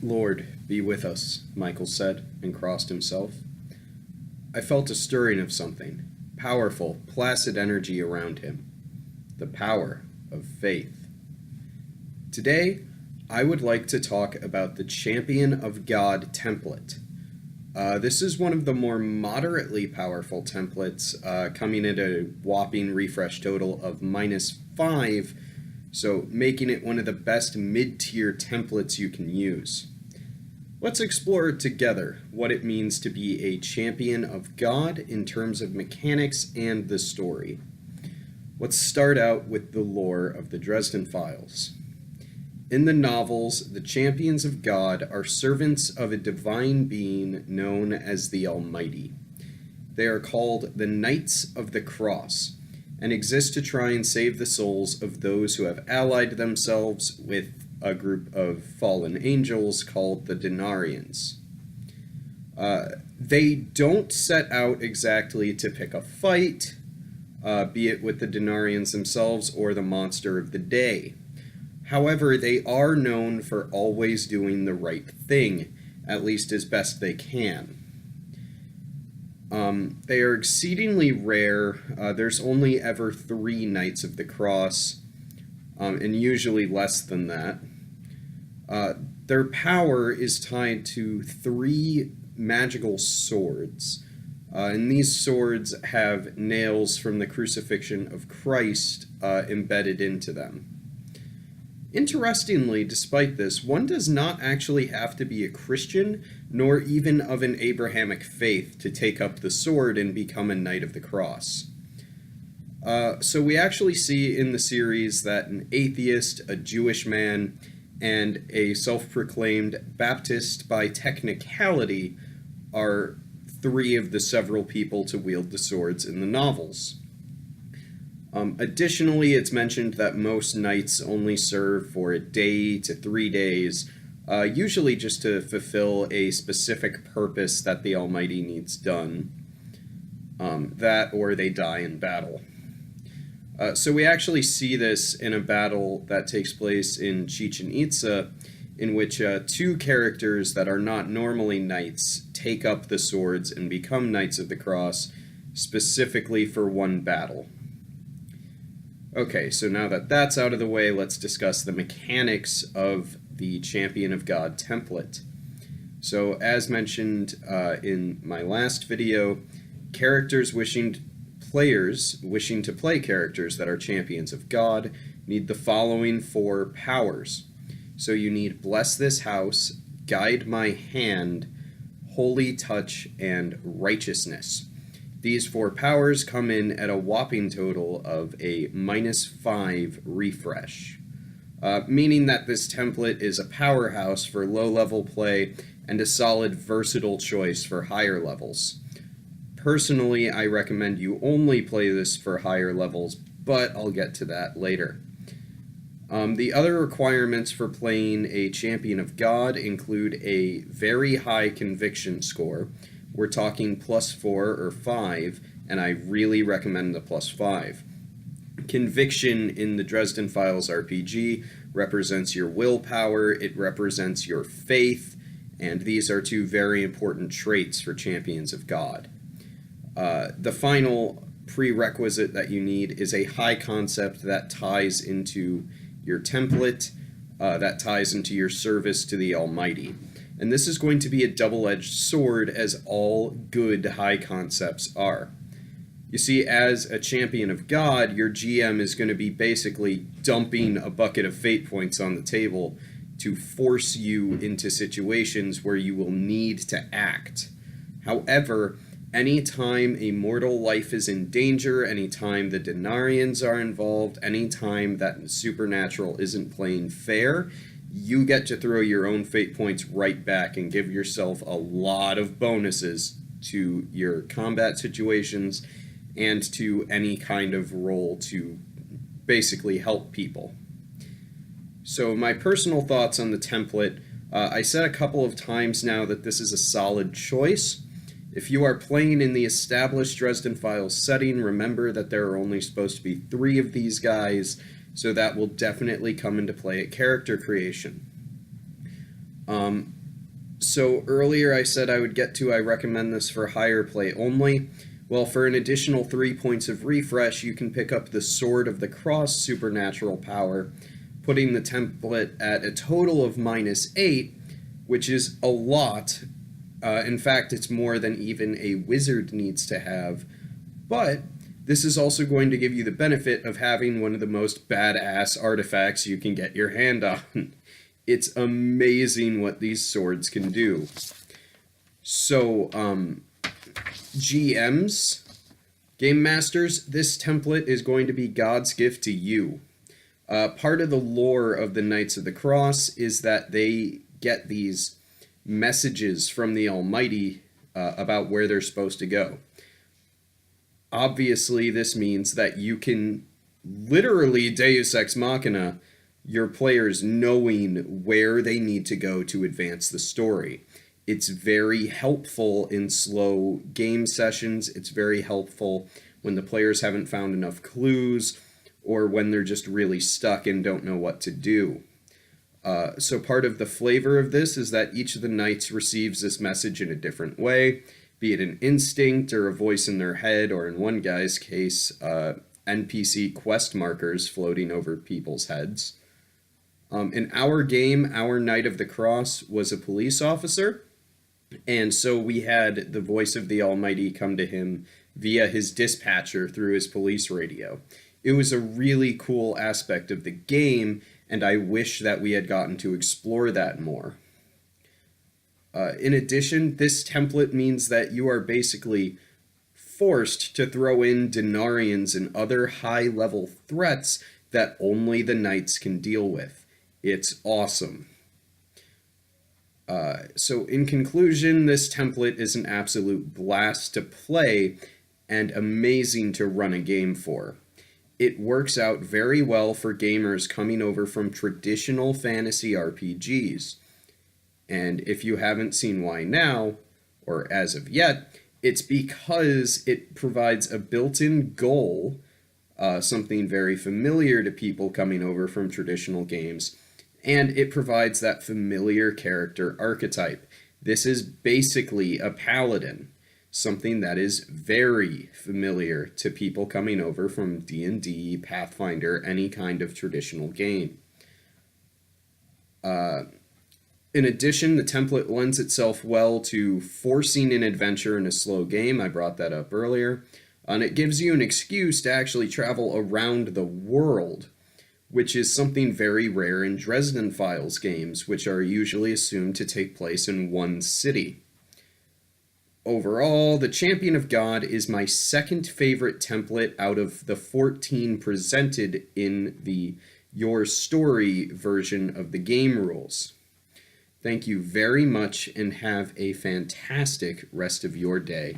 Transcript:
Lord, be with us, Michael said, and crossed himself. I felt a stirring of something, powerful, placid energy around him. The power of faith. Today, I would like to talk about the Champion of God template. This is one of the more moderately powerful templates, coming at a whopping refresh total of -5, so making it one of the best mid-tier templates you can use. Let's explore together what it means to be a champion of God in terms of mechanics and the story. Let's start out with the lore of the Dresden Files. In the novels, the champions of God are servants of a divine being known as the Almighty. They are called the Knights of the Cross, and exist to try and save the souls of those who have allied themselves with a group of fallen angels called the Denarians. They don't set out exactly to pick a fight, be it with the Denarians themselves or the monster of the day. However, they are known for always doing the right thing, at least as best they can. They are exceedingly rare. There's only ever 3 Knights of the Cross, and usually less than that. Their power is tied to 3 magical swords, and these swords have nails from the crucifixion of Christ embedded into them. Interestingly, despite this, one does not actually have to be a Christian, nor even of an Abrahamic faith, to take up the sword and become a Knight of the Cross. So we actually see in the series that an atheist, a Jewish man, and a self-proclaimed Baptist by technicality are 3 of the several people to wield the swords in the novels. Additionally, it's mentioned that most knights only serve for a day to 3 days, usually just to fulfill a specific purpose that the Almighty needs done. That or they die in battle. So we actually see this in a battle that takes place in Chichen Itza, in which 2 characters that are not normally knights take up the swords and become Knights of the Cross, specifically for one battle. Okay, so now that that's out of the way, let's discuss the mechanics of the Champion of God template. So, as mentioned in my last video, players wishing to play characters that are champions of God need the following 4 powers. So you need Bless This House, Guide My Hand, Holy Touch, and Righteousness. These 4 powers come in at a whopping total of a -5 refresh, meaning that this template is a powerhouse for low-level play and a solid versatile choice for higher levels. Personally, I recommend you only play this for higher levels, but I'll get to that later. The other requirements for playing a Champion of God include a very high conviction score. We're talking +4 or 5, and I really recommend the +5. Conviction in the Dresden Files RPG represents your willpower, it represents your faith, and these are 2 very important traits for Champions of God. The final prerequisite that you need is a high concept that ties into your template, that ties into your service to the Almighty. And this is going to be a double-edged sword, as all good high concepts are. You see, as a champion of God, your GM is going to be basically dumping a bucket of fate points on the table to force you into situations where you will need to act. However, anytime a mortal life is in danger, anytime the Denarians are involved, anytime that supernatural isn't playing fair, you get to throw your own fate points right back and give yourself a lot of bonuses to your combat situations and to any kind of role to basically help people. So my personal thoughts on the template, I said a couple of times now that this is a solid choice. If you are playing in the established Dresden Files setting, remember that there are only supposed to be 3 of these guys, so that will definitely come into play at character creation. So earlier I said I would get to I recommend this for higher play only. Well, for an additional 3 points of refresh, you can pick up the Sword of the Cross supernatural power, putting the template at a total of -8, which is a lot. In fact, it's more than even a wizard needs to have. But this is also going to give you the benefit of having one of the most badass artifacts you can get your hand on. It's amazing what these swords can do. So, GMs, Game Masters, this template is going to be God's gift to you. Part of the lore of the Knights of the Cross is that they get these messages from the Almighty about where they're supposed to go. Obviously, this means that you can literally Deus Ex Machina your players knowing where they need to go to advance the story. It's very helpful in slow game sessions. It's very helpful when the players haven't found enough clues or when they're just really stuck and don't know what to do. So part of the flavor of this is that each of the knights receives this message in a different way, be it an instinct or a voice in their head, or in one guy's case, NPC quest markers floating over people's heads. In our game, our Knight of the Cross was a police officer, and so we had the voice of the Almighty come to him via his dispatcher through his police radio. It was a really cool aspect of the game, and I wish that we had gotten to explore that more. In addition, this template means that you are basically forced to throw in Denarians and other high-level threats that only the knights can deal with. It's awesome. So in conclusion, this template is an absolute blast to play and amazing to run a game for. It works out very well for gamers coming over from traditional fantasy RPGs. And if you haven't seen why now, or as of yet, it's because it provides a built-in goal, something very familiar to people coming over from traditional games, and it provides that familiar character archetype. This is basically a paladin, something that is very familiar to people coming over from D&D, Pathfinder, any kind of traditional game. In addition, the template lends itself well to forcing an adventure in a slow game. I brought that up earlier. And it gives you an excuse to actually travel around the world, which is something very rare in Dresden Files games, which are usually assumed to take place in one city. Overall, the Champion of God is my second favorite template out of the 14 presented in the Your Story version of the game rules. Thank you very much and have a fantastic rest of your day.